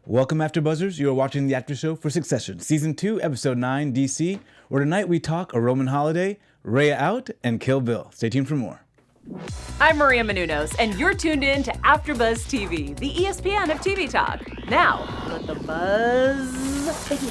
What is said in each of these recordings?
Welcome, AfterBuzzers. You are watching the After Show for Succession, Season 2, Episode 9, DC, where tonight we talk a Roman holiday, Raya out, and Kill Bill. Stay tuned for more. I'm Maria Menounos, and you're tuned in to AfterBuzz TV, the ESPN of TV talk. Now, let the buzz begin.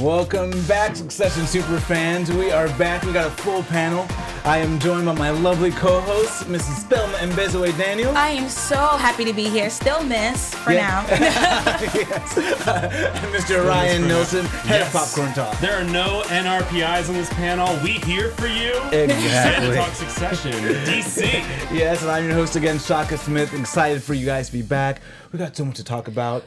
Welcome back, Succession super fans. We are back. We got a full panel. I am joined by my lovely co-host, Mrs. Thelma Mbaezue-Daniel. I am so happy to be here. Still miss for now. Yes. Mr. Ryan Nilsen, head of Popcorn Talk. There are no NRP Eyes on this panel. We here for you. Exactly. To talk Succession, DC. Yes, and I'm your host again, Shaka Smith. Excited for you guys to be back. We got so much to talk about.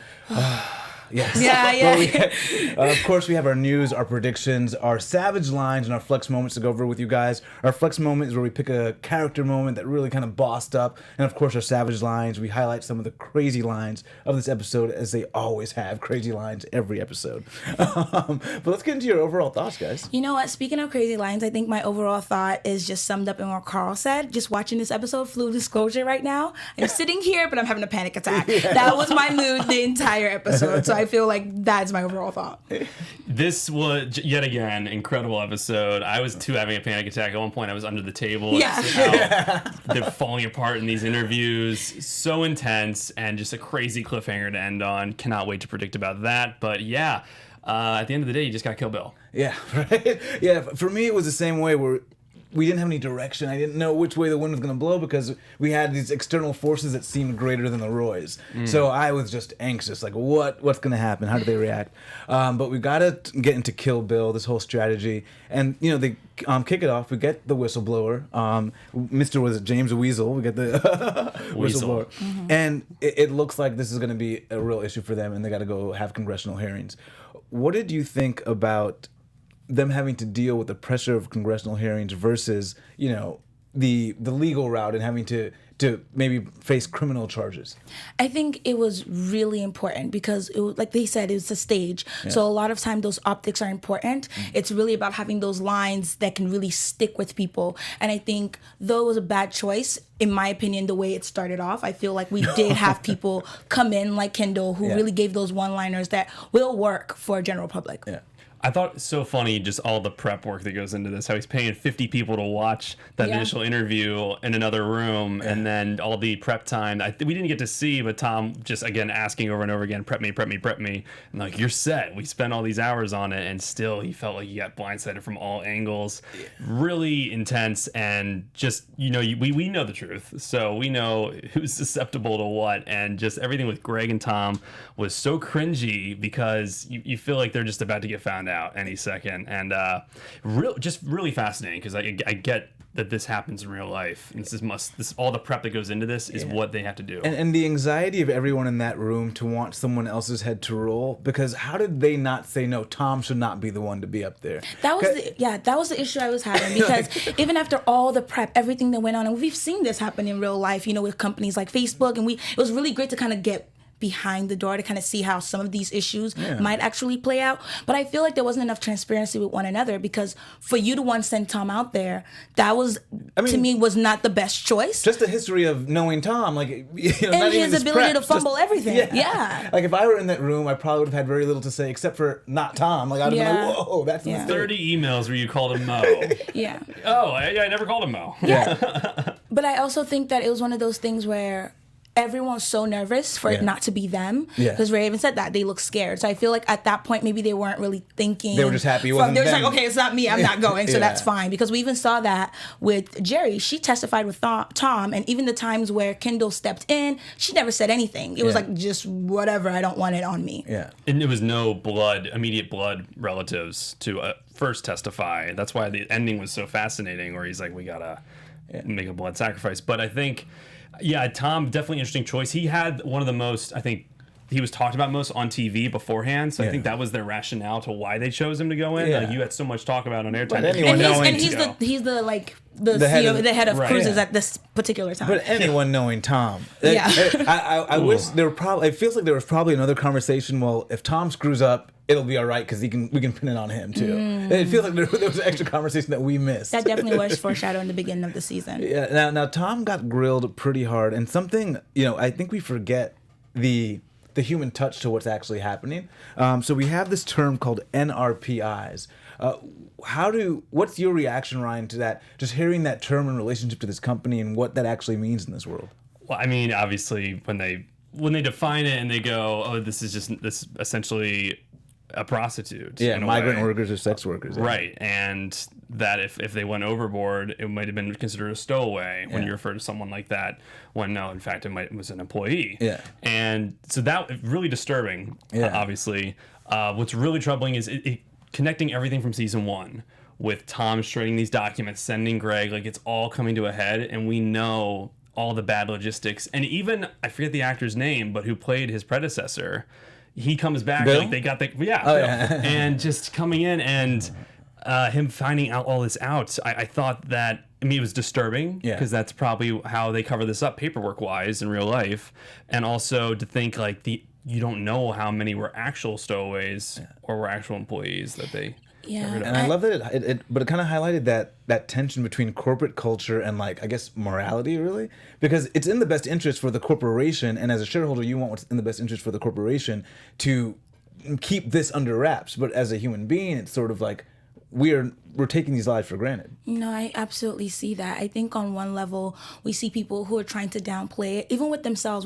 Yes. Yeah. Of course, we have our news, our predictions, our savage lines, and our flex moments to go over with you guys. Our flex moment is where we pick a character moment that really kind of bossed up. And of course, our savage lines, we highlight some of the crazy lines of this episode, as they always have crazy lines every episode. But let's get into your overall thoughts, guys. You know what? Speaking of crazy lines, I think my overall thought is just summed up in what Carl said. Just watching this episode, full disclosure right now, I'm sitting here, but I'm having a panic attack. Yeah. That was my mood the entire episode. So I feel like that's my overall thought. This was, yet again, incredible episode. I was too having a panic attack. At one point, I was under the table. Yeah. They're falling apart in these interviews. So intense, and just a crazy cliffhanger to end on. Cannot wait to predict about that. But yeah, at the end of the day, you just got to kill Bill. Yeah, right? Yeah, for me, it was the same way where we didn't have any direction. I didn't know which way the wind was going to blow because we had these external forces that seemed greater than the Roys. So I was just anxious, like what's going to happen? How do they react? But we got to get into Kill Bill, this whole strategy. And, you know, they kick it off. We get the whistleblower. Mr. Was it James Weasel? We get the whistleblower. Mm-hmm. And it looks like this is going to be a real issue for them, and they got to go have congressional hearings. What did you think about them having to deal with the pressure of congressional hearings versus, you know, the legal route and having to maybe face criminal charges? I think it was really important because, it was, like they said, it was a stage. Yeah. So a lot of time those optics are important. Mm-hmm. It's really about having those lines that can really stick with people. And I think, though it was a bad choice, in my opinion, the way it started off, I feel like we did have people come in like Kendall who really gave those one-liners that will work for a general public. Yeah. I thought it was so funny, just all the prep work that goes into this, how he's paying 50 people to watch that initial interview in another room, and then all the prep time. We didn't get to see, but Tom just, again, asking over and over again, prep me. And like, you're set. We spent all these hours on it, and still he felt like he got blindsided from all angles. Yeah. Really intense, and just, you know, we know the truth, so we know who's susceptible to what, and just everything with Greg and Tom was so cringy because you feel like they're just about to get found out any second, and just really fascinating because I get that this happens in real life, and this all the prep that goes into this is what they have to do, and the anxiety of everyone in that room to want someone else's head to roll, because how did they not say no? Tom should not be the one to be up there. That was the issue I was having, because even after all the prep, everything that went on, and we've seen this happen in real life, you know, with companies like Facebook, and it was really great to kind of get behind the door to kind of see how some of these issues might actually play out. But I feel like there wasn't enough transparency with one another, because for you to send Tom out there, that was, to me, was not the best choice. Just the history of knowing Tom, like, you know, and not his even ability prep, to fumble everything. Yeah. Like, if I were in that room, I probably would have had very little to say except for not Tom. Like, I'd have been like, whoa, that's 30 emails where you called him Mo. Yeah. Oh, I never called him Mo. Yeah. But I also think that it was one of those things where everyone was so nervous for it not to be them, because Ray even said that they look scared. So I feel like at that point maybe they weren't really thinking. They were just happy it wasn't them. They were them. like, okay, it's not me, I'm not going, so that's fine. Because we even saw that with Gerri. She testified with Tom, and even the times where Kendall stepped in, she never said anything. It was like, just whatever, I don't want it on me. Yeah. And there was no immediate blood relatives to first testify. That's why the ending was so fascinating, where he's like, we gotta make a blood sacrifice. But I think, Tom, definitely interesting choice. He had one of the most, I think, he was talked about most on TV beforehand, so I think that was their rationale to why they chose him to go in. You had so much talk about on airtime. He's the head of cruises at this particular time. But anyone knowing Tom, I wish there were probably. It feels like there was probably another conversation. Well, if Tom screws up, it'll be all right because we can pin it on him too. It feels like there was an extra conversation that we missed. That definitely was foreshadowed in the beginning of the season. Yeah. Now Tom got grilled pretty hard, and something, you know, I think we forget the the human touch to what's actually happening. So we have this term called NRP Eyes. What's your reaction, Ryan, to that? Just hearing that term in relationship to this company and what that actually means in this world. Well, I mean, obviously, when they define it and they go, oh, this is essentially a prostitute. Yeah, migrant workers or sex workers. Yeah. Right, and that if they went overboard, it might have been considered a stowaway when you refer to someone like that, when no, in fact, it was an employee. Yeah. And so that really disturbing, obviously. What's really troubling is it connecting everything from season 1 with Tom shredding these documents, sending Greg, like it's all coming to a head, and we know all the bad logistics. And even, I forget the actor's name, but who played his predecessor, he comes back, Bill? like they got the, and just coming in and him finding out all this out. I thought that, I mean, it was disturbing because that's probably how they cover this up paperwork wise in real life. And also to think like you don't know how many were actual stowaways or were actual employees that they got rid of. And I love that but it kind of highlighted that tension between corporate culture and, like, I guess morality, really, because it's in the best interest for the corporation, and as a shareholder you want what's in the best interest for the corporation to keep this under wraps, but as a human being it's sort of like we're taking these lives for granted. No, I absolutely see that. I think on one level, we see people who are trying to downplay it, even within themselves.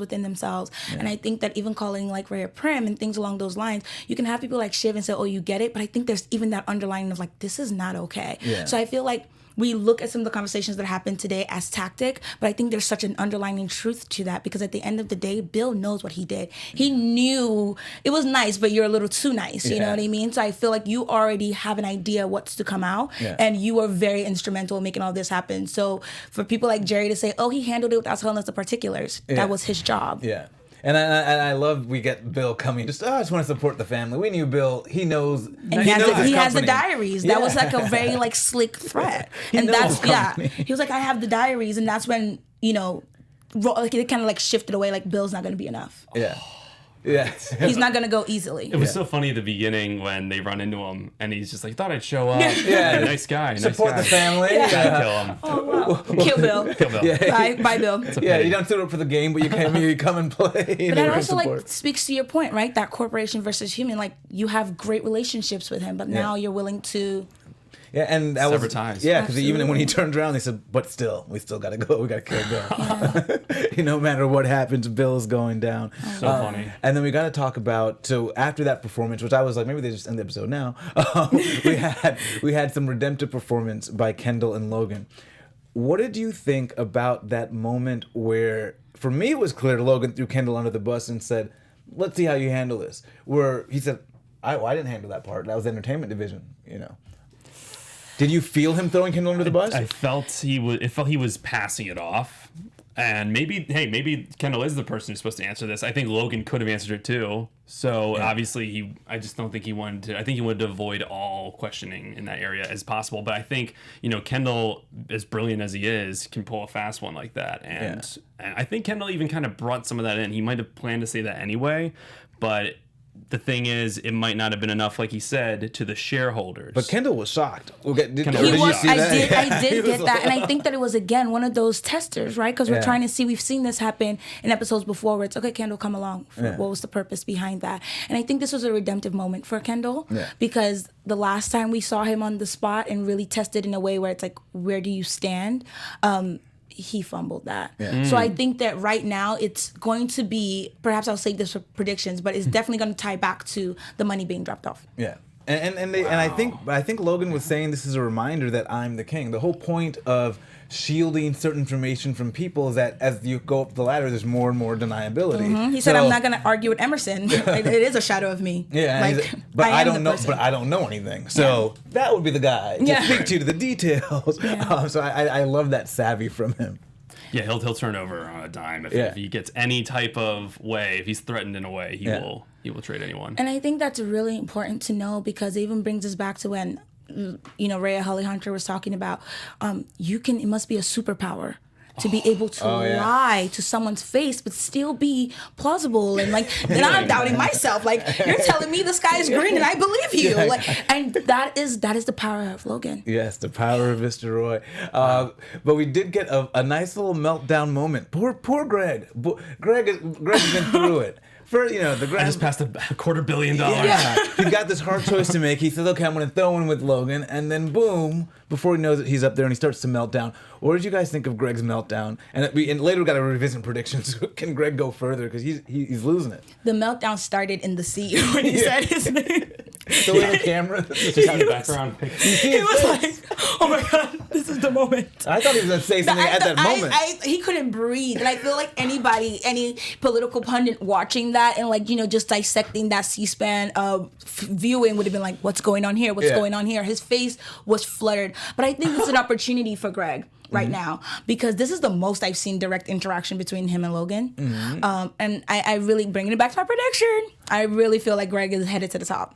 Yeah. And I think that even calling like Raya prim and things along those lines, you can have people like Shiv and say, oh, you get it. But I think there's even that underlying of like, this is not okay. Yeah. So I feel like we look at some of the conversations that happened today as tactic, but I think there's such an underlying truth to that, because at the end of the day, Bill knows what he did. He knew it was nice, but you're a little too nice. You know what I mean? So I feel like you already have an idea what's to come out, and you were very instrumental in making all this happen. So for people like Gerri to say, oh, he handled it without telling us the particulars, that was his job. Yeah. And I love we get Bill coming. I just want to support the family. We knew Bill. He knows. And he has the diaries. That was like a very like slick threat. And that's he was like, I have the diaries, and that's when like it kind of like shifted away. Like Bill's not going to be enough. Yeah. Yeah, he's not gonna go easily. It was so funny at the beginning when they run into him and he's just like, thought I'd show up. Nice guy. Support the family. Kill him. Oh wow. Kill Bill. Kill Bill. Yeah. Bye Bill. You don't suit up for the game, but you come and play. But that also like speaks to your point, right? That corporation versus human. Like you have great relationships with him, but now you're willing to. Yeah, and that sever ties. Yeah, because even when he turned around, they said, "But still, we still gotta go. We gotta kill Bill. No matter what happens, Bill's going down." So funny. And then we got to talk about after that performance, which I was like, maybe they just end the episode now. We had some redemptive performance by Kendall and Logan. What did you think about that moment where, for me, it was clear Logan threw Kendall under the bus and said, "Let's see how you handle this." Where he said, "I didn't handle that part. That was the entertainment division." Did you feel him throwing Kendall under the bus? I felt he was passing it off, and maybe Kendall is the person who's supposed to answer this. I think Logan could have answered it too. So obviously I just don't think he wanted to. I think he wanted to avoid all questioning in that area as possible. But I think Kendall, as brilliant as he is, can pull a fast one like that, and I think Kendall even kind of brought some of that in. He might have planned to say that anyway, but. The thing is, it might not have been enough, like he said, to the shareholders. But Kendall was shocked. Did you see that? I did get that. And I think that it was, again, one of those testers, right? Because we're trying to see, we've seen this happen in episodes before where it's, okay, Kendall, come along. What was the purpose behind that? And I think this was a redemptive moment for Kendall because the last time we saw him on the spot and really tested in a way where it's like, where do you stand? He fumbled that. So I think that right now it's going to be, perhaps I'll save this for predictions, but it's definitely going to tie back to the money being dropped off. Yeah. And I think Logan was saying this is a reminder that I'm the king. The whole point of shielding certain information from people is that as you go up the ladder, there's more and more deniability. He said, "I'm not going to argue with Emerson. It is a shadow of me." Yeah, but I don't know. But I don't know anything. So that would be the guy to speak to the details. So I love that savvy from him. Yeah, he'll turn over on a dime if he gets any type of way. If he's threatened in a way, he will trade anyone. And I think that's really important to know because it even brings us back to when Raya Holly Hunter was talking about it must be a superpower to be able to lie to someone's face but still be plausible and then I'm doubting myself, like you're telling me the sky is green and I believe you, and that is the power of Logan. Yes, the power of Mr. Roy. But we did get a nice little meltdown moment. Poor Greg. Greg has been through it for the I just passed $250 million. Yeah, he's got this hard choice to make. He says, "Okay, I'm going to throw in with Logan," and then boom, before he knows it, he's up there and he starts to melt down. What did you guys think of Greg's meltdown? And later we got to revisit predictions. Can Greg go further because he's losing it? The meltdown started in the seat when he said his name. So in the camera, Just in the background. He was like, "Oh my god, this is the moment." I thought he was going to say something at that moment. He couldn't breathe, and I feel like any political pundit watching that and just dissecting that C-SPAN viewing would have been like, "What's going on here? What's going on here?" His face was fluttered, but I think it's an opportunity for Greg right now because this is the most I've seen direct interaction between him and Logan, and I really bringing it back to my prediction. I really feel like Greg is headed to the top.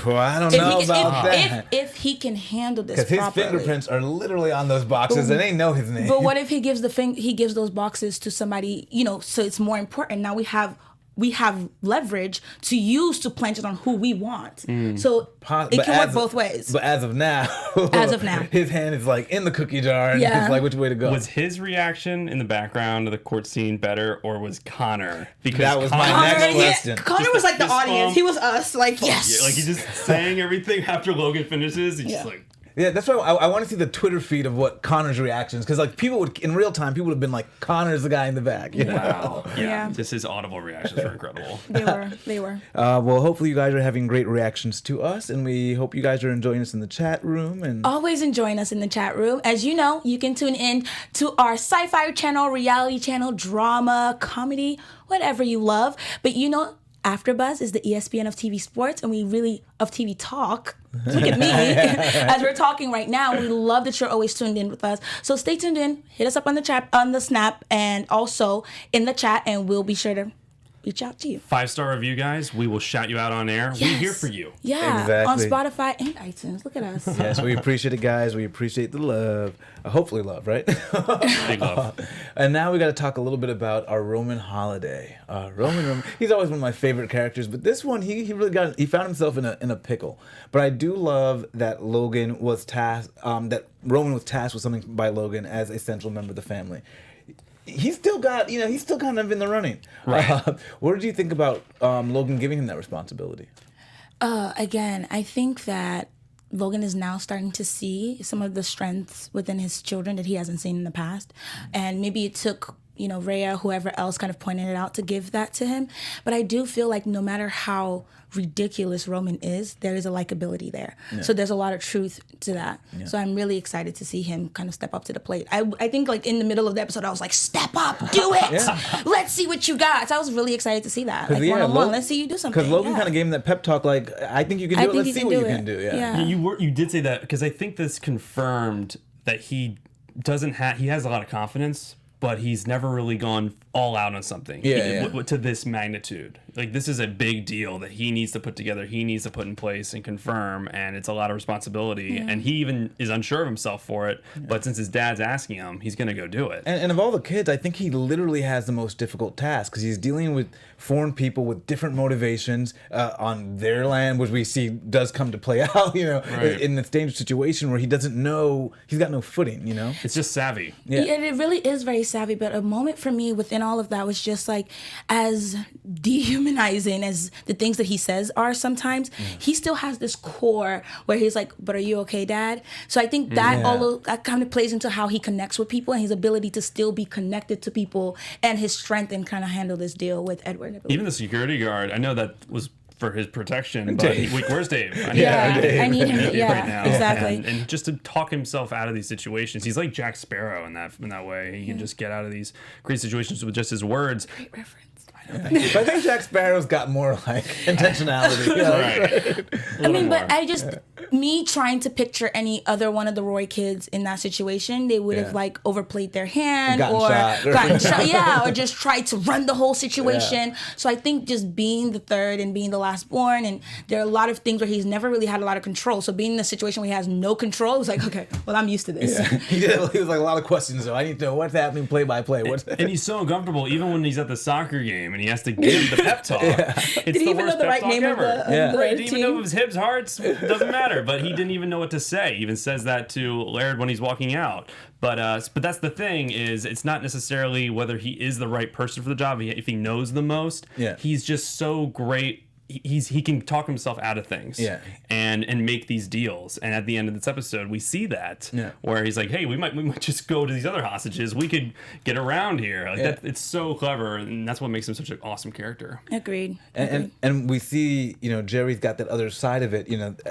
Well, I don't know about that. If he can handle this because his properly. fingerprints are literally on those boxes and they know his name. But what if he gives those boxes to somebody, so it's more important. Now we have leverage to use to plant it on who we want. So it can work both ways. But as of now, his hand is like in the cookie jar and he's like, which way to go? Was his reaction in the background of the court scene better, or was Connor? Because that was my next question. Connor was like the audience. He was us. Like, yes. Yeah, like he's just saying everything after Logan finishes. He's just like. Yeah, that's why I want to see the Twitter feed of what Connor's reactions, because people would in real time would have been like, Connor's the guy in the back. Wow. Yeah. Just his audible reactions were incredible. They were. Well, hopefully you guys are having great reactions to us, and we hope you guys are enjoying us in the chat room. And always enjoying us in the chat room. As you know, you can tune in to our sci-fi channel, reality channel, drama, comedy, whatever you love. But AfterBuzz is the ESPN of TV sports, and we really of TV talk. Look at me as we're talking right now. We love that you're always tuned in with us. So stay tuned in. Hit us up on the chat, on the Snap, and also in the chat, and we'll be sure to reach out to you. 5-star review, guys. We will shout you out on air. Yes. We're here for you. Yeah, exactly. On Spotify and iTunes. Look at us. Yes, we appreciate it, guys. We appreciate the love. Hopefully love, right? Big love. And now we got to talk a little bit about our Roman holiday. Roman, he's always one of my favorite characters, but this one, he found himself in a pickle. But I do love that Roman was tasked with something by Logan as a central member of the family. He's still kind of in the running. Right. What did you think about Logan giving him that responsibility? Again, I think that Logan is now starting to see some of the strengths within his children that he hasn't seen in the past. And maybe it took, Raya, whoever else kind of pointed it out to give that to him. But I do feel like no matter how ridiculous Roman is, there is a likability there. Yeah. So there's a lot of truth to that. Yeah. So I'm really excited to see him kind of step up to the plate. I think like in the middle of the episode, I was like, step up, do it. Yeah. Let's see what you got. So I was really excited to see that. Like one-on-one, let's see you do something. Because Logan kind of gave him that pep talk like, I think you can do it. Let's see what you can do. Yeah. You did say that because I think this confirmed that he has a lot of confidence, but he's never really gone all out on something to this magnitude. Like, this is a big deal that he needs to put together, he needs to put in place and confirm, and it's a lot of responsibility. Yeah. And he even is unsure of himself for it, but since his dad's asking him, he's going to go do it. And of all the kids, I think he literally has the most difficult task because he's dealing with foreign people with different motivations on their land, which we see does come to play out, in this dangerous situation where he doesn't know, he's got no footing, It's just savvy. Yeah. It really is very savvy, but a moment for me within all of that was just like, as dehumanizing as the things that he says are sometimes, he still has this core where he's like, but are you okay, Dad? So I think that kind of plays into how he connects with people and his ability to still be connected to people and his strength and kind of handle this deal with Edward. Even the security guard, I know that was for his protection, but where's Dave? I need him right now. Exactly. And just to talk himself out of these situations, he's like Jack Sparrow in that way. He can just get out of these great situations with just his words. Great reference. But I think Jack Sparrow's got more like intentionality. Right. I mean, but me trying to picture any other one of the Roy kids in that situation, they would have like overplayed their hand gotten shot, or just tried to run the whole situation. Yeah. So I think just being the third and being the last born, and there are a lot of things where he's never really had a lot of control. So being in a situation where he has no control, it was like, okay, well, I'm used to this. Yeah. He was like a lot of questions. So I need to know what's happening play by play. And he's so uncomfortable, even when he's at the soccer game. game, and he has to give the pep talk. It's Did he even know the right name of the Right, didn't even know team? if it was Hibs Hearts. Doesn't matter. But he didn't even know what to say. He even says that to Laird when he's walking out. But that's the thing, is it's not necessarily whether he is the right person for the job. If he knows the most, he's just so great. He can talk himself out of things, and make these deals. And at the end of this episode, we see that where he's like, "Hey, we might just go to these other hostages. We could get around here." Like that, it's so clever, and that's what makes him such an awesome character. Agreed. And we see, Gerri's got that other side of it.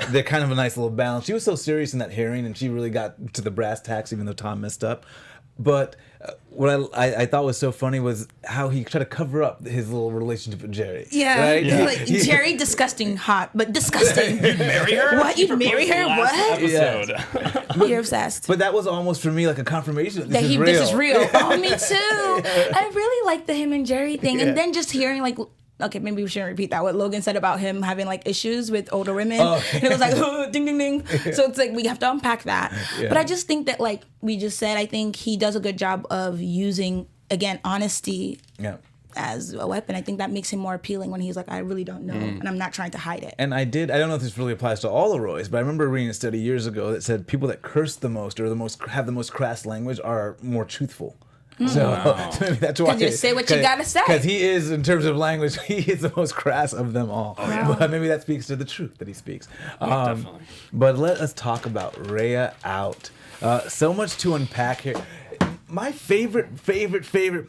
They're kind of a nice little balance. She was so serious in that hearing, and she really got to the brass tacks, even though Tom messed up. But what I thought was so funny was how he tried to cover up his little relationship with Gerri. Yeah, right? Like, Gerri, disgusting, hot, but disgusting. You'd marry her? What? You'd marry her? What? Episode. You're obsessed. But that was almost for me like a confirmation That this is real. This is real. Oh, me too. I really like the him and Gerri thing, and then just hearing like. Okay, maybe we shouldn't repeat that. What Logan said about him having like issues with older women. And it was like, ding, ding, ding. So it's like, we have to unpack that. But I just think that, like we just said, I think he does a good job of using, again, honesty as a weapon. I think that makes him more appealing when he's like, I really don't know, and I'm not trying to hide it. And I don't know if this really applies to all the Roys, but I remember reading a study years ago that said people that curse the most or have the most crass language are more truthful. So maybe that's why. Just say what you gotta say. Because he is, in terms of language, he is the most crass of them all. But maybe that speaks to the truth that he speaks. Definitely. But let us talk about Raya out. So much to unpack here. My favorite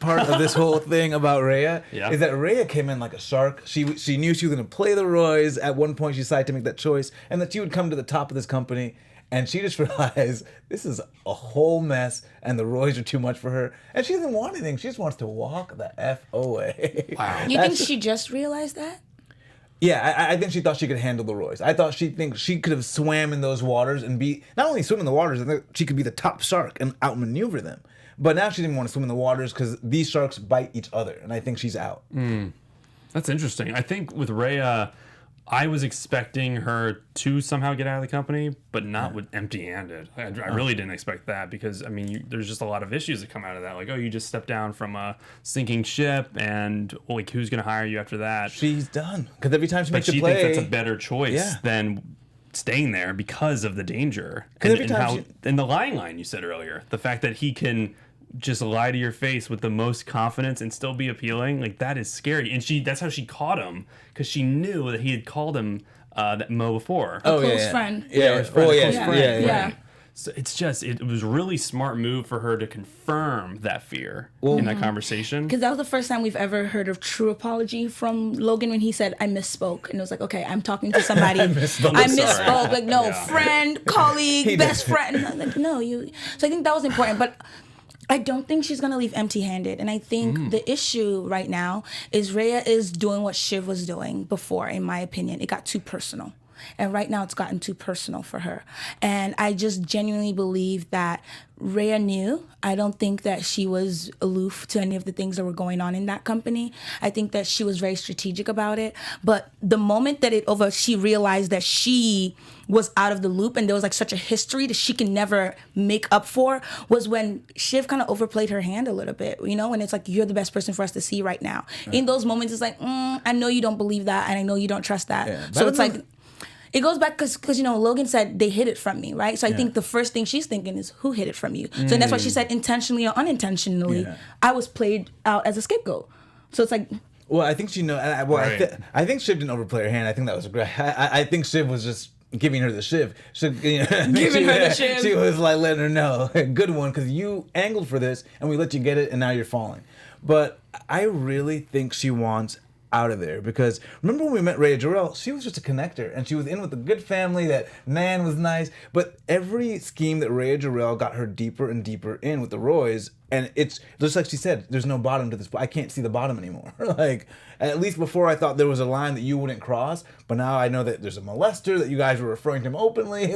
part of this whole thing about Raya is that Raya came in like a shark. She knew she was going to play the Roys. At one point, she decided to make that choice, and that she would come to the top of this company. And she just realized this is a whole mess, and the Roys are too much for her. And she doesn't want anything. She just wants to walk the F away. Wow. You think she just realized that? Yeah, I think she thought she could handle the Roys. I thought she could have swam in those waters and be, not only swim in the waters, I think she could be the top shark and outmaneuver them. But now she didn't want to swim in the waters because these sharks bite each other, and I think she's out. That's interesting. I think with Raya, I was expecting her to somehow get out of the company, but not with empty-handed. I really didn't expect that because, I mean, there's just a lot of issues that come out of that. Like, you just stepped down from a sinking ship, and like, who's going to hire you after that? She's done. Because every time she makes a play... But she thinks that's a better choice than staying there because of the danger. And the lying line you said earlier, the fact that he can just lie to your face with the most confidence and still be appealing, like, that is scary. And that's how she caught him, because she knew that he had called him that Mo before. Close friend. Yeah. So it was a really smart move for her to confirm that fear in that conversation. Because that was the first time we've ever heard of true apology from Logan when he said, I misspoke. And it was like, okay, I'm talking to somebody. I misspoke. Like, no, friend, colleague, best friend. I'm like, no, you. So I think that was important. But I don't think she's going to leave empty-handed. And I think the issue right now is Raya is doing what Shiv was doing before, in my opinion. It got too personal. And right now it's gotten too personal for her. And I just genuinely believe that Raya knew. I don't think that she was aloof to any of the things that were going on in that company. I think that she was very strategic about it. But the moment that she realized that she was out of the loop and there was like such a history that she can never make up for was when Shiv kind of overplayed her hand a little bit, when it's like, you're the best person for us to see right now. Right. In those moments, it's like, I know you don't believe that and I know you don't trust that. Yeah, so it's like... It goes back because Logan said they hid it from me, right? So I think the first thing she's thinking is, who hid it from you? So that's why she said intentionally or unintentionally, I was played out as a scapegoat. So it's like... Well, I think she knows... I think Shiv didn't overplay her hand. I think that was great. I think Shiv was just giving her the Shiv. Giving her the Shiv. She was like letting her know, good one, because you angled for this and we let you get it and now you're falling. But I really think she wants out of there, because remember when we met Raya Jarrell, she was just a connector and she was in with a good family, that Nan was nice, but every scheme that Raya Jarrell got her deeper and deeper in with the Roys, and it's just like she said, there's no bottom to this. I can't see the bottom anymore. Like, at least before I thought there was a line that you wouldn't cross, but now I know that there's a molester, that you guys were referring to him openly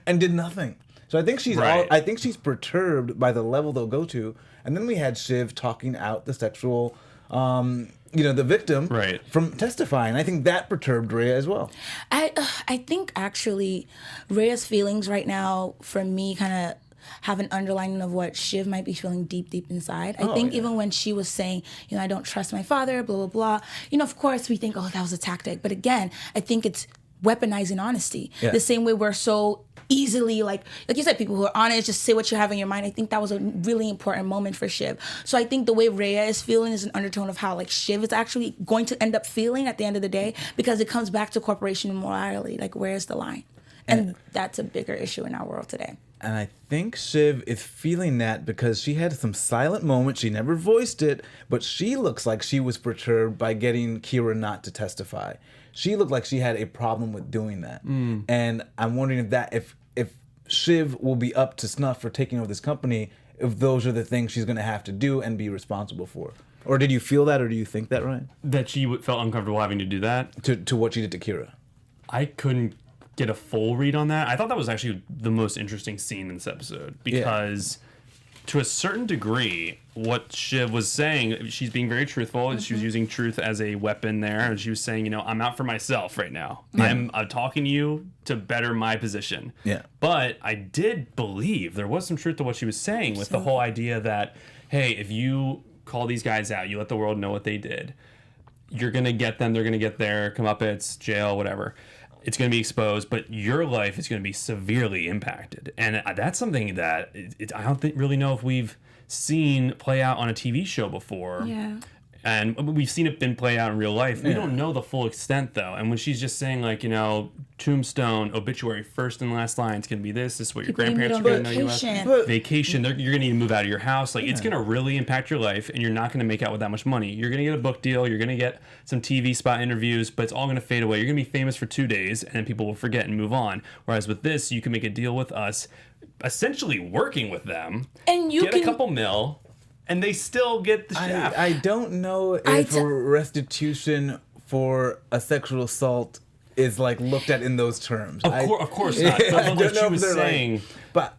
and did nothing. So I think she's perturbed by the level they'll go to. And then we had Shiv talking out the sexual the victim from testifying. I think that perturbed Raya as well. I think actually Raya's feelings right now, for me, kind of, have an underlining of what Shiv might be feeling deep inside. I think even when she was saying, I don't trust my father, blah, blah, blah, of course we think, oh, that was a tactic. But again, I think it's weaponizing honesty. Yeah. The same way we're so easily, like you said, people who are honest, just say what you have in your mind. I think that was a really important moment for Shiv. So I think the way Raya is feeling is an undertone of how like Shiv is actually going to end up feeling at the end of the day, because it comes back to corporation morality. Like, where's the line? And that's a bigger issue in our world today. And I think Shiv is feeling that because she had some silent moments. She never voiced it, but she looks like she was perturbed by getting Kira not to testify. She looked like she had a problem with doing that. And I'm wondering if Shiv will be up to snuff for taking over this company, if those are the things she's going to have to do and be responsible for. Or did you feel that, or do you think that, Ryan? That she felt uncomfortable having to do that? To what she did to Kira. I couldn't get a full read on that. I thought that was actually the most interesting scene in this episode, because to a certain degree, what Shiv was saying, she's being very truthful. She was using truth as a weapon there, and she was saying, I'm out for myself right now. I'm talking to you to better my position. Yeah. But I did believe there was some truth to what she was saying with the whole idea that, hey, if you call these guys out, you let the world know what they did, you're going to get them, they're going to get their comeuppance, jail, whatever. It's going to be exposed, but your life is going to be severely impacted. And that's something that I don't really know if we've seen play out on a TV show before. Yeah. And we've seen it been play out in real life. We don't know the full extent, though. And when she's just saying, like, tombstone, obituary, first and last line, it's going to be this is what your grandparents are going to know you as. Vacation, you're going to need to move out of your house. Like, it's going to really impact your life, and you're not going to make out with that much money. You're going to get a book deal, you're going to get some TV spot interviews, but it's all going to fade away. You're going to be famous for 2 days, and people will forget and move on. Whereas with this, you can make a deal with us, essentially working with them, and you get a couple mil, and they still get the shaft. I don't know if restitution for a sexual assault is like looked at in those terms. Of course not. But what she was saying. But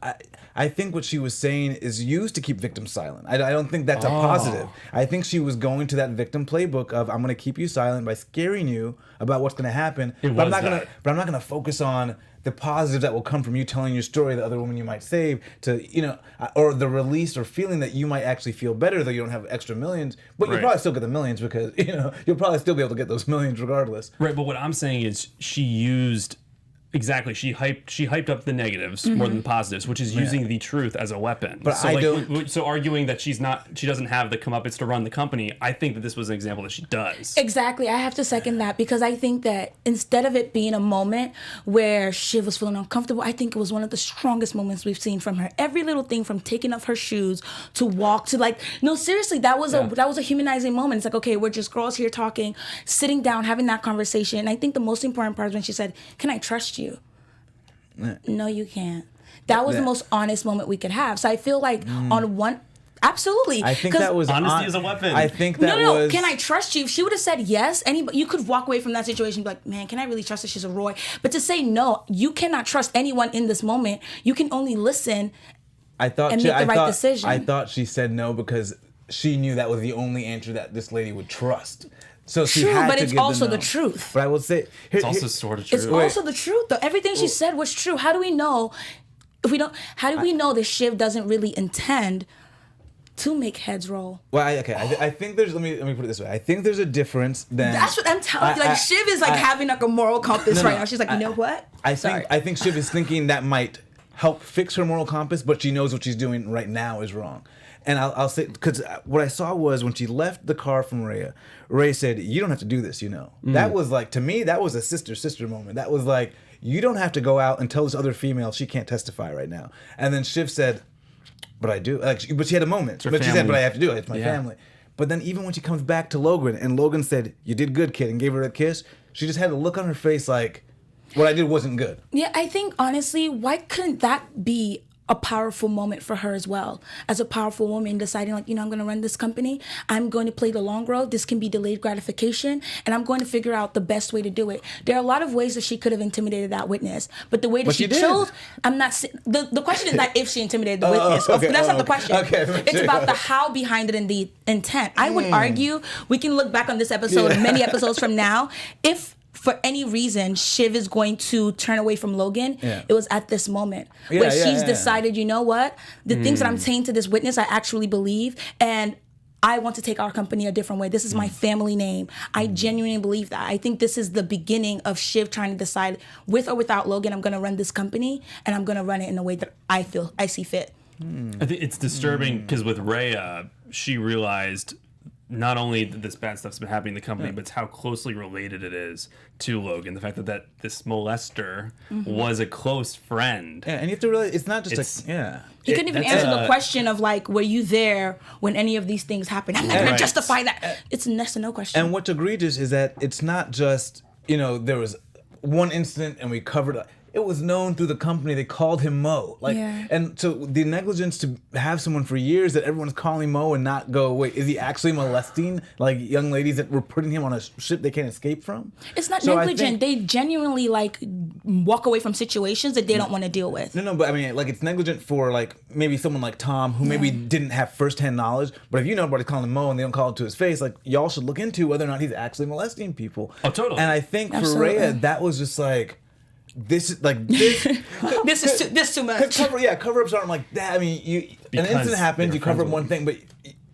I think what she was saying is used to keep victims silent. I don't think that's a positive. I think she was going to that victim playbook of, I'm going to keep you silent by scaring you about what's going to happen. But I'm not going to focus on the positives that will come from you telling your story, the other woman you might save, to, or the release or feeling that you might actually feel better, though you don't have extra millions, but you'll probably still get the millions because, you'll probably still be able to get those millions regardless. Right, but what I'm saying is she used... Exactly. She hyped up the negatives more than the positives, which is using the truth as a weapon. But so arguing that she doesn't have the comeuppance to run the company, I think that this was an example that she does. Exactly. I have to second that, because I think that instead of it being a moment where Shiv was feeling uncomfortable, I think it was one of the strongest moments we've seen from her. Every little thing, from taking off her shoes to walk to seriously, that was a humanizing moment. It's like, okay, we're just girls here talking, sitting down, having that conversation. And I think the most important part is when she said, "Can I trust you?" No, you can't. That was the most honest moment we could have. So I feel like absolutely. I think that was honesty is a weapon. I think that was. Can I trust you? If she would have said yes, you could walk away from that situation and be like, man, can I really trust her? She's a Roy. But to say no, you cannot trust anyone in this moment. You can only listen and make the right decision. I thought she said no because she knew that was the only answer that this lady would trust. So she had but to it's give also the the truth. But I will say, it's also sort of true. It's also the truth, though. Everything she said was true. How do we know if we don't? How do we know that Shiv doesn't really intend to make heads roll? Well, I think there's. Let me put it this way. I think there's a difference. That's what I'm telling you. Like, Shiv is having like a moral compass right now. She's like, you know what? I think Shiv is thinking that might help fix her moral compass, but she knows what she's doing right now is wrong. And I'll say, because what I saw was when she left the car from Raya, Raya said, "You don't have to do this, That was like, to me, that was a sister moment. That was like, you don't have to go out and tell this other female she can't testify right now. And then Shiv said, but I do. But she had a moment. But she said, but I have to do it. It's my family. But then even when she comes back to Logan, and Logan said, you did good, kid, and gave her a kiss, she just had a look on her face like, what I did wasn't good. Yeah, I think, honestly, why couldn't that be a powerful moment for her as well, as a powerful woman deciding, like, I'm going to run this company. I'm going to play the long road. This can be delayed gratification, and I'm going to figure out the best way to do it. There are a lot of ways that she could have intimidated that witness, but the way that she chose, I'm not. The question is not if she intimidated the witness. That's not the question. It's about the how behind it and the intent. I would argue we can look back on this episode, many episodes from now, if for any reason Shiv is going to turn away from Logan, it was at this moment Yeah, where yeah, she's yeah. decided, you know what? The things that I'm saying to this witness, I actually believe, and I want to take our company a different way. This is my family name. I genuinely believe that. I think this is the beginning of Shiv trying to decide, with or without Logan, I'm going to run this company, and I'm going to run it in a way that I see fit. I think it's disturbing because with Raya, she realized not only that this bad stuff's been happening in the company, but it's how closely related it is to Logan. The fact that this molester was a close friend. Yeah, and you have to realize it's not just He couldn't even answer the question of like, were you there when any of these things happened? I'm not going to justify that. It's a yes or no question. And what's egregious is that it's not just, there was one incident and we covered it. It was known through the company. They called him Mo. And so the negligence to have someone for years that everyone's calling Mo and not go, wait, is he actually molesting like young ladies that were putting him on a ship they can't escape from? It's not negligent. They genuinely like walk away from situations that they don't want to deal with. No, but I mean, like it's negligent for like maybe someone like Tom who maybe didn't have firsthand knowledge. But if nobody's calling him Mo and they don't call it to his face, like y'all should look into whether or not he's actually molesting people. Oh, totally. And I think for Raya, that was just like. This is like this. this too much. Cover-ups aren't like that. I mean, an incident happened, you cover up one thing, but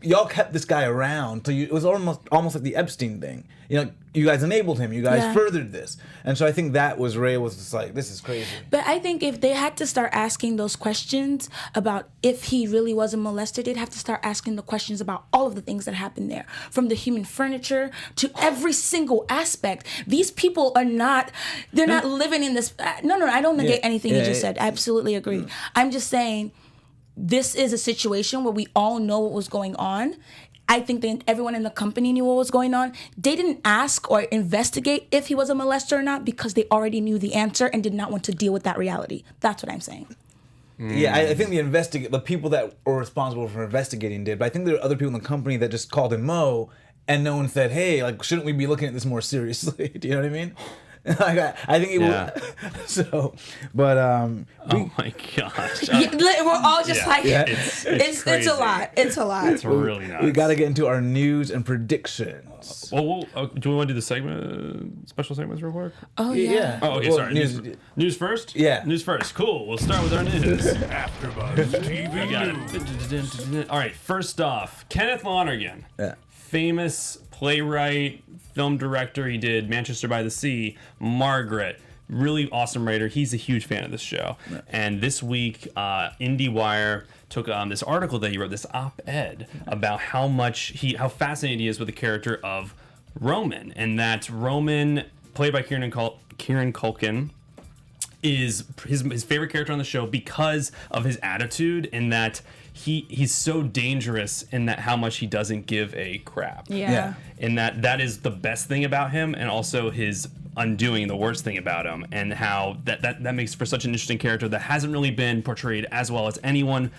y'all kept this guy around. So it was almost like the Epstein thing. You guys enabled him. You guys furthered this, and so I think that was Raya was just like, this is crazy. But I think if they had to start asking those questions about if he really wasn't molested, they'd have to start asking the questions about all of the things that happened there, from the human furniture to every single aspect. These people are not living in this. No, I don't negate anything you just said. I absolutely agree. I'm just saying this is a situation where we all know what was going on. I think that everyone in the company knew what was going on. They didn't ask or investigate if he was a molester or not because they already knew the answer and did not want to deal with that reality. That's what I'm saying. Yeah, I think the people that were responsible for investigating did, but I think there are other people in the company that just called him Mo, and no one said, "Hey, like, shouldn't we be looking at this more seriously?" Do you know what I mean? I think it will. So, but oh my gosh, we're all just like, it's a lot. It's a lot. It's really nuts. We got to get into our news and predictions. Well, do we want to do the special segments real quick? Oh yeah. Oh, okay. Sorry. News first. Yeah. News first. Cool. We'll start with our news. AfterBuzz TV. All right. First off, Kenneth Lonergan, famous playwright, film director. He did Manchester by the Sea, Margaret. Really awesome writer. He's a huge fan of this show. Yeah. And this week, IndieWire took this article that he wrote, this op-ed about how fascinated he is with the character of Roman, and that Roman, played by Kieran Culkin, is his favorite character on the show because of his attitude, and that he's so dangerous in that how much he doesn't give a crap. Yeah. And that is the best thing about him, and also his undoing the worst thing about him, and how that makes for such an interesting character that hasn't really been portrayed as well as anyone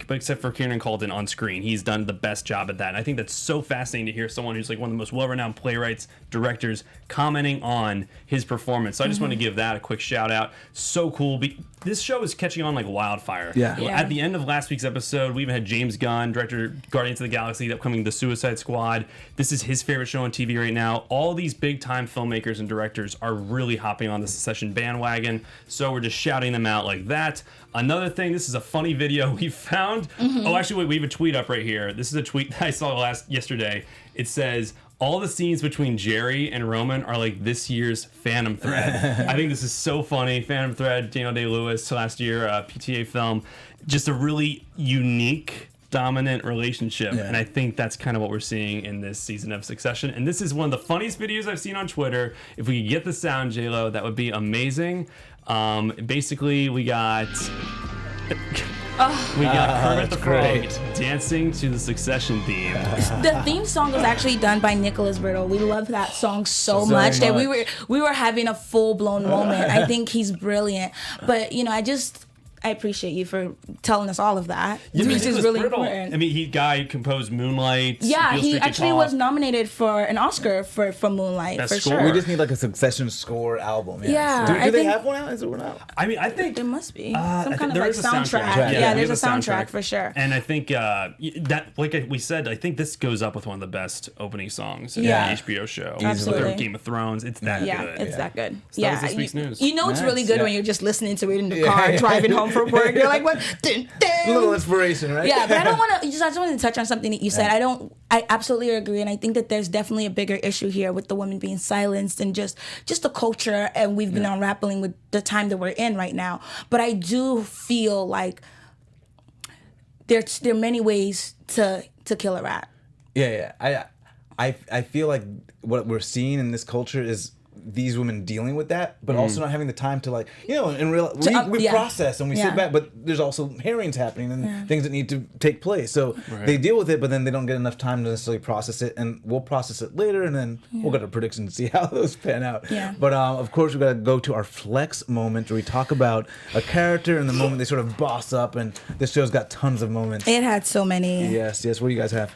except for Kieran Culkin on screen. He's done the best job at that. And I think that's so fascinating to hear someone who's like one of the most well-renowned playwrights, directors, commenting on his performance. So I just want to give that a quick shout out. So cool. This show is catching on like wildfire. Yeah. At the end of last week's episode, we even had James Gunn, director Guardians of the Galaxy, upcoming The Suicide Squad. This is his favorite show on TV right now. All these big-time filmmakers and directors are really hopping on the Succession bandwagon. So we're just shouting them out like that. Another thing, this is a funny video we found. Oh, actually, wait, we have a tweet up right here. This is a tweet that I saw yesterday. It says, all the scenes between Gerri and Roman are like this year's Phantom Thread. I think this is so funny. Phantom Thread, Daniel Day-Lewis, last year, PTA film. Just a really unique, dominant relationship. Yeah. And I think that's kind of what we're seeing in this season of Succession. And this is one of the funniest videos I've seen on Twitter. If we could get the sound, J-Lo, that would be amazing. Basically, we got Kermit the Frog dancing to the Succession theme. The theme song was actually done by Nicholas Brittle. We love that song so much that we were having a full blown moment. I think he's brilliant. But I I appreciate you for telling us all of that. Yeah, Which is really important. I mean, guy composed Moonlight. Yeah, Beale he Street Could actually Talk. was nominated for an Oscar for Moonlight, Best for score. sure. We just need like a Succession score album. Yeah, Do I they think- have one out? Is there one out? I mean, I think There must be I some think kind of there like is a soundtrack. Yeah, Yeah, we there's a have soundtrack for sure. And I think that, like we said, I think this goes up with one of the best opening songs in Yeah. the HBO show. Absolutely. Or Game of Thrones. It's that Yeah, good. it's that good. So that Yeah, was this week's news. You know it's really Nice, good yeah. when you're just listening to it in the car, driving home from work. You're like, what? Dun, dun. A little inspiration, right? Yeah, but I don't want to. I just wanted to touch on something that you said. I absolutely agree, and I think that there's definitely a bigger issue here with the women being silenced and just the culture, and we've been unraveling with the time that we're in right now. But I do feel like there are many ways to kill a rat. Yeah. I feel like what we're seeing in this culture is these women dealing with that, but also not having the time to in real we yeah. process and we Yeah. sit back, but there's also hearings happening and things that need to take place. So they deal with it, but then they don't get enough time to necessarily process it, and we'll process it later, and then we'll get a prediction to see how those pan out. Yeah. But of course, we got to go to our flex moment where we talk about a character and the moment they sort of boss up, and this show's got tons of moments. It had so many. Yes. What do you guys have?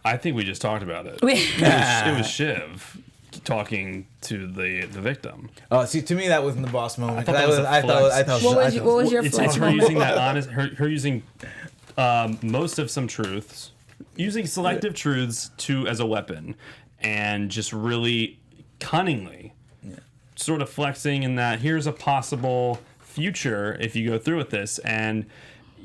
I think we just talked about it. It was Shiv talking to the victim. See, to me, that wasn't the boss moment. I thought that was a flex. What was your It's flex her moment? using that honest, her using most of some truths, using selective truths as a weapon, and just really cunningly, sort of flexing in that here's a possible future if you go through with this, and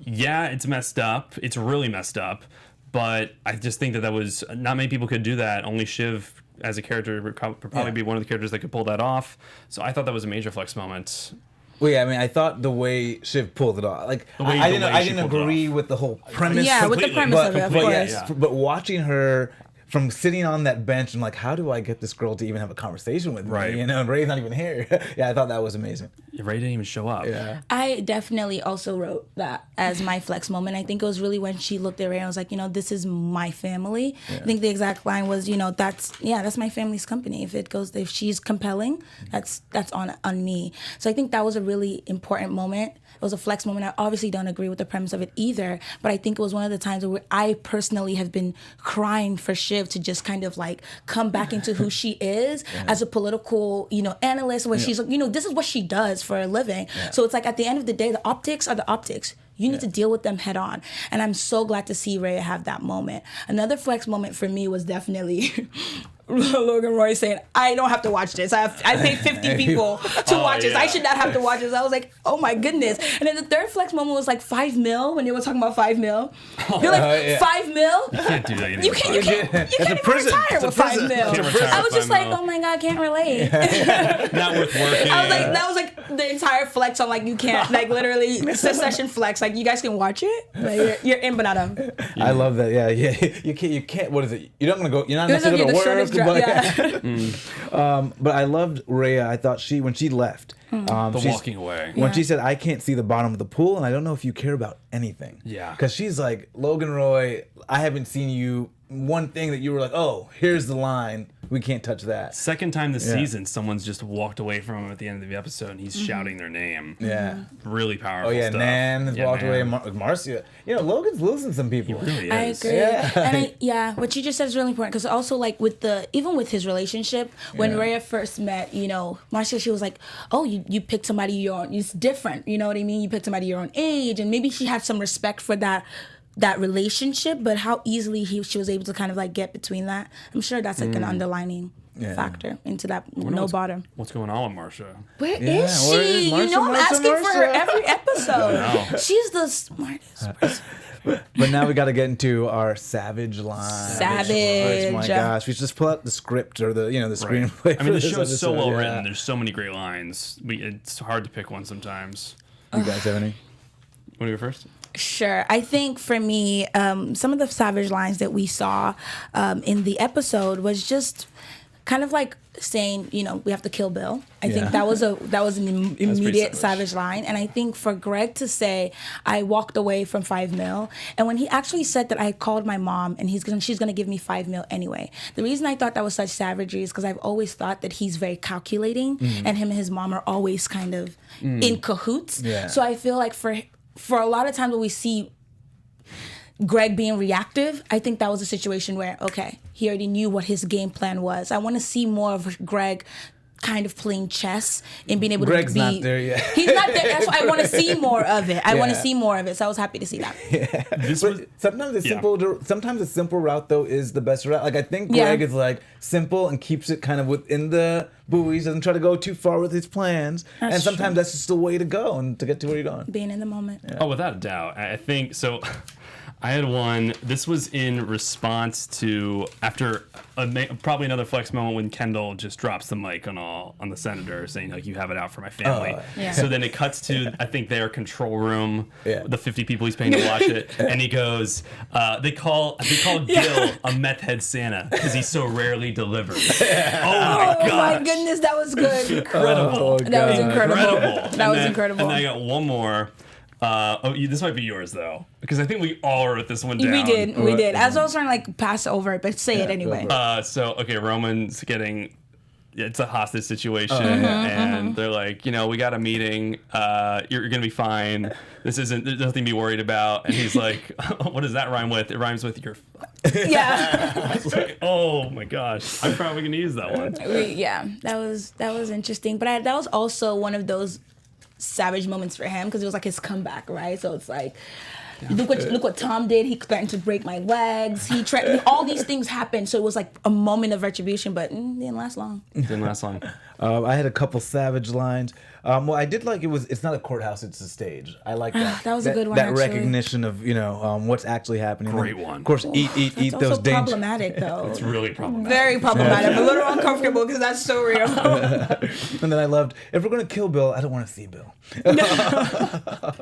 yeah, it's messed up. It's really messed up, but I just think that was not many people could do that. Only Shiv as a character would probably be one of the characters that could pull that off. So I thought that was a major flex moment. Well, yeah, I mean, I thought the way Shiv pulled it off, like The way I she didn't pulled it agree off. with the whole premise. Yeah, with the Completely. premise of it, of but course. yes, but watching her from sitting on that bench and like, how do I get this girl to even have a conversation with Right. me? And Ray's not even here. Yeah, I thought that was amazing. Ray didn't even show up. Yeah. I definitely also wrote that as my flex moment. I think it was really when she looked at Ray and was like, this is my family. I think the exact line was, that's my family's company. If she's compelling, that's on me. So I think that was a really important moment. It was a flex moment. I obviously don't agree with the premise of it either, but I think it was one of the times where I personally have been crying for Shiv to just kind of like come back into who she is as a political, analyst, where she's, this is what she does for a living. So it's like at the end of the day, the optics are the optics. You need to deal with them head on. And I'm so glad to see Raya have that moment. Another flex moment for me was definitely Logan Roy saying, I don't have to watch this. I paid 50 people to watch this. I should not have to watch this. I was like, oh my goodness. And then the third flex moment was like $5 million when they were talking about $5 million. You're like, $5 million? You can't do that anymore. You can't It's a even prison. retire It's a with $5 prison. million. Can't retire I was with just $5 like, million. oh my God, I can't relate. Not worth working. I was like, that was like the entire flex on like, you can't, like literally secession flex. Like, you guys can watch it, but you're in banana. I love that. Yeah. You can't. What is it? You're not gonna go. You're not It was like necessarily the gonna shortest work. drop, But but I loved Raya. I thought when she left, The walking away. when she said, "I can't see the bottom of the pool, and I don't know if you care about anything." Yeah. Because she's like, Logan Roy, I haven't seen you. One thing that you were like, oh, here's the line. We can't touch that. Second time this season, someone's just walked away from him at the end of the episode, and he's shouting their name. Yeah. Really powerful Oh yeah, stuff. Nan has walked away. Marcia. Logan's losing some people. He really I is. agree. Yeah. And what you just said is really important because also like even with his relationship, when Raya first met, Marcia, she was like, oh, you picked somebody your own, it's different. You know what I mean? You picked somebody your own age, and maybe she had some respect for that relationship, but how easily she was able to kind of like get between that. I'm sure that's like an underlining factor into that no bottom. What's going on with Marcia? Where is Yeah, she? where is Marcia, I'm Marcia, asking for her Marcia? every episode. She's the smartest person. But now we got to get into our savage line. Savage. Oh my gosh, we should just pull out the script or the screenplay. I mean, for the this show's so episode. well Yeah. written. There's so many great lines. It's hard to pick one sometimes. You guys have any? Want to go first? Sure. I think for me, some of the savage lines that we saw in the episode was just kind of like saying, we have to kill Bill. I think that was an immediate savage line. And I think for Greg to say, I walked away from $5 million, and when he actually said that I called my mom and she's gonna give me $5 million anyway. The reason I thought that was such savagery is because I've always thought that he's very calculating, and him and his mom are always kind of in cahoots. Yeah. So I feel like for a lot of times when we see Greg being reactive, I think that was a situation where, okay, he already knew what his game plan was. I want to see more of Greg kind of playing chess and being able Greg's to be. not there yet. He's not there. That's why I want to see more of it. I want to see more of it. So I was happy to see that. Sometimes sometimes a simple route though is the best route. Like I think Greg is like simple and keeps it kind of within the buoys, doesn't try to go too far with his plans. And sometimes that's just the way to go and to get to where you're going. Being in the moment. Yeah. Oh, without a doubt. I think so. I had one. This was in response to after probably another flex moment when Kendall just drops the mic on the senator, saying like, "You have it out for my family." So then it cuts to I think their control room, the 50 people he's paying to watch it, and he goes, "They call Gil a meth head Santa because he so rarely delivers." Oh my goodness, that was good. Incredible. That was incredible. That was incredible. And then I got one more. This might be yours though, because I think we all wrote this one down. We did. As I was trying to like pass over it, but say it anyway. Roman's getting. It's a hostage situation, and they're like, we got a meeting. You're gonna be fine. There's nothing to be worried about. And he's like, what does that rhyme with? It rhymes with your. Yeah. I was like, oh my gosh, I'm probably gonna use that one. That was interesting, but that was also one of those savage moments for him because it was like his comeback, right? So it's like, look what Tom did. He threatened to break my legs. All these things happened. So it was like a moment of retribution, but didn't last long. I had a couple savage lines. Well, I did like it's not a courthouse, it's a stage. I like that. That was a good one. That actually. recognition of what's actually happening. Great one. Of course, eat That's those also dangers. problematic though. It's really problematic. Very problematic. I'm a little uncomfortable because that's so real. And then I loved, if we're gonna kill Bill, I don't want to see Bill. That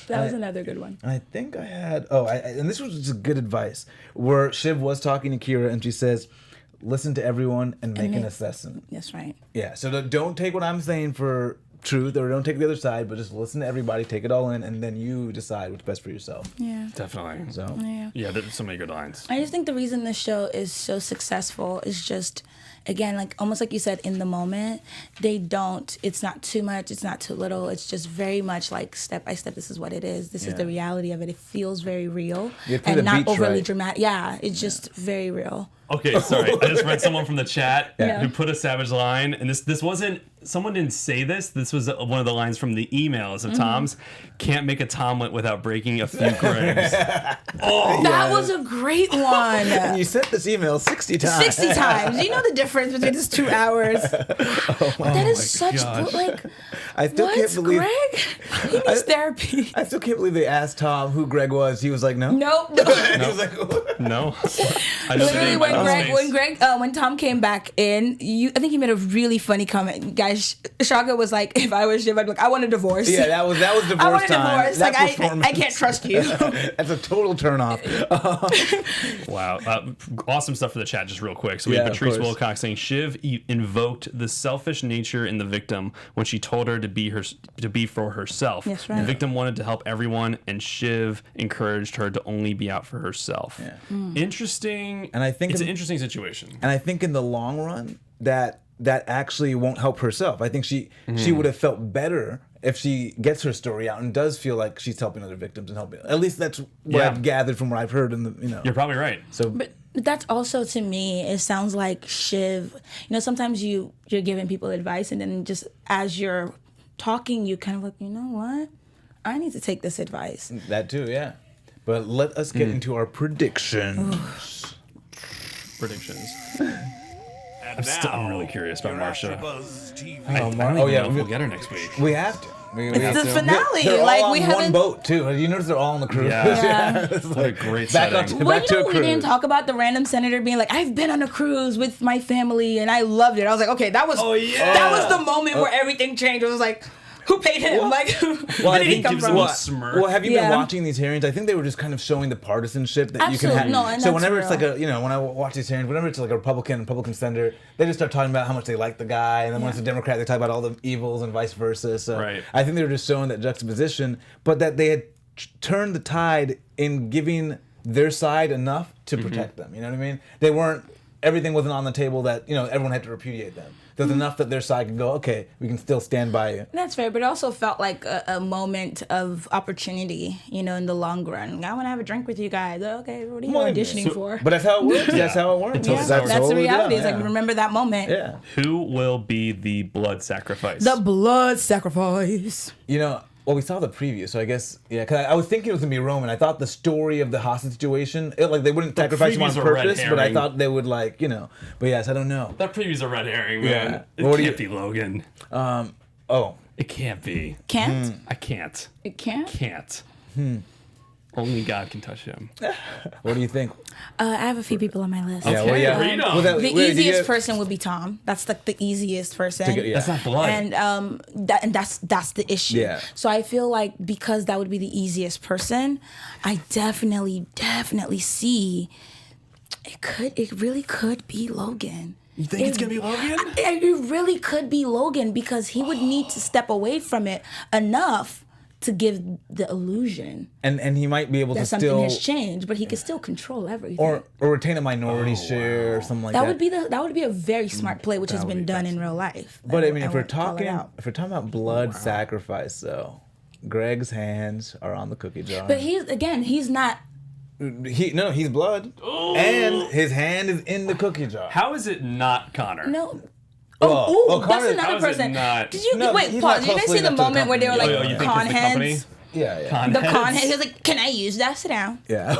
was another good one. And I think I had and this was just good advice where Shiv was talking to Kira and she says, listen to everyone and make an assessment. That's right. Yeah, so don't take what I'm saying for truth or don't take the other side, but just listen to everybody, take it all in, and then you decide what's best for yourself. Yeah. Definitely. So there's so many good lines. I just think the reason this show is so successful is just, again, like almost like you said, in the moment, it's not too much, it's not too little, it's just very much like step by step, this is what it is, this is the reality of it. It feels very real and not overly dramatic. Yeah, it's just very real. Okay, sorry. I just read someone from the chat who put a savage line, and this wasn't. Someone didn't say this. This was one of the lines from the emails of Tom's. Can't make a Tomlet without breaking a few Gregs. That was a great one. And you sent this email 60 times. 60 times. You know the difference between this 2 hours. That is such like. I still can't believe Greg? He needs therapy. I still can't believe they asked Tom who Greg was. He was like, no. Nope. He was like, no. I know literally when Tom came back in, I think he made a really funny comment. Guys, Shaka was like, if I was Shiv, I'd be like, I want a divorce. Yeah, that was divorce I want a time. divorce. Like I can't trust you. That's a total turnoff. Wow. Awesome stuff for the chat, just real quick. So we have Patrice Wilcox saying Shiv invoked the selfish nature in the victim when she told her to be for herself. That's right. The victim wanted to help everyone, and Shiv encouraged her to only be out for herself. Yeah. Interesting. And I think it's an interesting situation. And I think in the long run, that actually won't help herself. I think she would have felt better if she gets her story out and does feel like she's helping other victims and helping. At least that's what I've gathered from what I've heard. You're probably right. So, but that's also, to me, it sounds like Shiv. Sometimes you're giving people advice, and then just as you're talking, you kind of like, you know what? I need to take this advice. That too, yeah. But let us get into our predictions. I'm really curious about Marsha. We'll get her next week. We have to. It's the finale. They're like all we on haven't. one boat too. You notice they're all on the cruise. Yeah. What a great back setting. We didn't talk about the random senator being like, I've been on a cruise with my family and I loved it. I was like, okay, that was the moment where everything changed. It was like, who paid him? Where did he come from? Smirk. Well, have you been watching these hearings? I think they were just kind of showing the partisanship that you can have. No, and so whenever it's like when I watch these hearings, whenever it's like a Republican senator, they just start talking about how much they like the guy, and then when it's a Democrat, they talk about all the evils and vice versa. So I think they were just showing that juxtaposition, but that they had turned the tide in giving their side enough to protect them. You know what I mean? They weren't. Everything wasn't on the table that everyone had to repudiate them. there's enough that their side can go, okay, we can still stand by you. That's fair, but it also felt like a moment of opportunity, in the long run. I want to have a drink with you guys. Okay, what are you auditioning for? But that's how it works. That's how it works. Yeah, that's the reality. It's like, remember that moment. Yeah. Who will be the blood sacrifice? The blood sacrifice. Well, we saw the preview, so I guess, because I was thinking it was going to be Roman. I thought the story of the hostage situation, they wouldn't sacrifice him on purpose, but I thought they would, But yes, I don't know. That preview's a red herring, man. Yeah. It can't be Logan. It can't be. Can't? I can't. It can't? Can't. Only God can touch him. What do you think? I have a few people on my list. Yeah, the easiest person would be Tom. That's like the easiest person. That's not blood. And that's the issue. Yeah. So I feel like because that would be the easiest person, I definitely see it really could be Logan. You think it's gonna be Logan? It really could be Logan because he would need to step away from it enough to give the illusion and he might be able to something still has changed, but he could still control everything. or retain a minority share or something like that. That would be a very smart play, which has been done in real life. But I mean, if we're talking about blood sacrifice, though, Greg's hands are on the cookie jar. But he's not. He's blood, and his hand is in the cookie jar. How is it not Connor? No. Connor, that's another person. Did you wait? Pause. Did you guys see the moment where they were like con heads? Yeah. The con head. He was like, "Can I use that? Sit down." Yeah.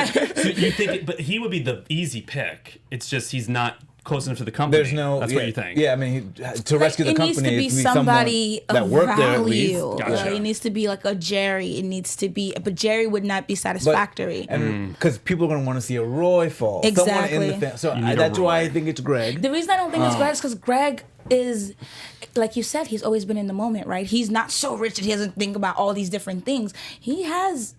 So you think, but he would be the easy pick. It's just he's not close enough to the company. There's no. That's what you think. Yeah, I mean, to rescue the company, it needs to be someone somebody that of worked there at value. least. Gotcha. It needs to be like a Gerri. It needs to be, but Gerri would not be satisfactory. And because people are going to want to see a Roy fall. Exactly. Someone in the so need a that's why Roy. I think it's Greg. The reason I don't think it's Greg is because Greg is, like you said, he's always been in the moment, right? He's not so rich that he doesn't think about all these different things. He has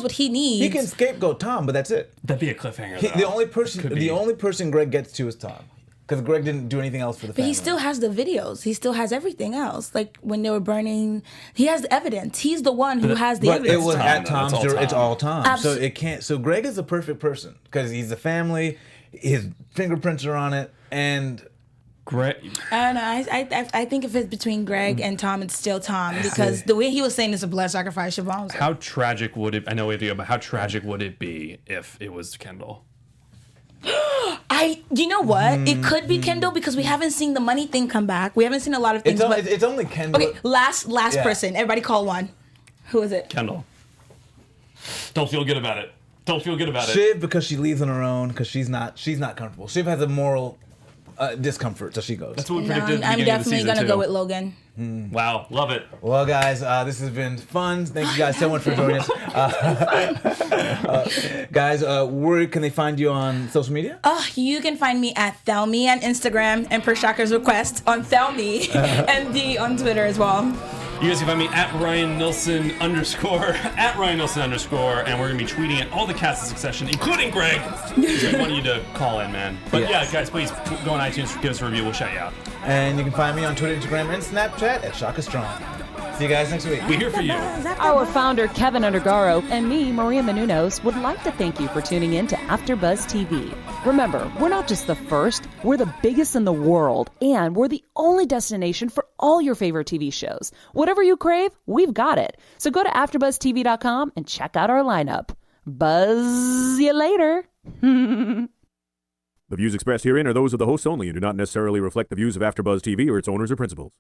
what he needs. He can scapegoat Tom, but that's it. That'd be a cliffhanger. The only person Greg gets to is Tom. Because Greg didn't do anything else for the family. But he still has the videos. He still has everything else. Like when they were burning, he has the evidence. He's the one who has the evidence. But it was at Tom's. It's all Tom. So it can't. So Greg is a perfect person because he's a family. His fingerprints are on it, and Greg. I don't know. I think if it's between Greg and Tom, it's still Tom because the way he was saying it's a blood sacrifice. Siobhan. How tragic would it? I know we have to go, but how tragic would it be if it was Kendall? You know what? It could be Kendall because we haven't seen the money thing come back. We haven't seen a lot of things. It's only Kendall. Okay, last person. Everybody call one. Who is it? Kendall. Don't feel good about it. Don't feel good about it. Shiv, because she leaves on her own because she's not comfortable. Shiv has a moral discomfort, so she goes. That's what we predicted at the I'm beginning of the definitely season gonna too. go with Logan. Wow, love it. Well, guys, this has been fun. Thank you guys so much for joining us. Guys, where can they find you on social media? You can find me at Thelma on Instagram and per Shaka's request on Thelma and on Twitter as well. You guys can find me at Ryan Nilsen _, at Ryan Nilsen _, and we're gonna be tweeting at all the cast of Succession, including Greg. We want you to call in, man. But yeah, guys, please go on iTunes, give us a review. We'll shout you out. And you can find me on Twitter, Instagram, and Snapchat at Shaka Strong. See you guys next week. We're here for you. Our founder, Keven Undergaro, and me, Maria Menounos, would like to thank you for tuning in to AfterBuzz TV. Remember, we're not just the first, we're the biggest in the world, and we're the only destination for all your favorite TV shows. Whatever you crave, we've got it. So go to AfterBuzzTV.com and check out our lineup. Buzz you later. The views expressed herein are those of the hosts only and do not necessarily reflect the views of AfterBuzz TV or its owners or principals.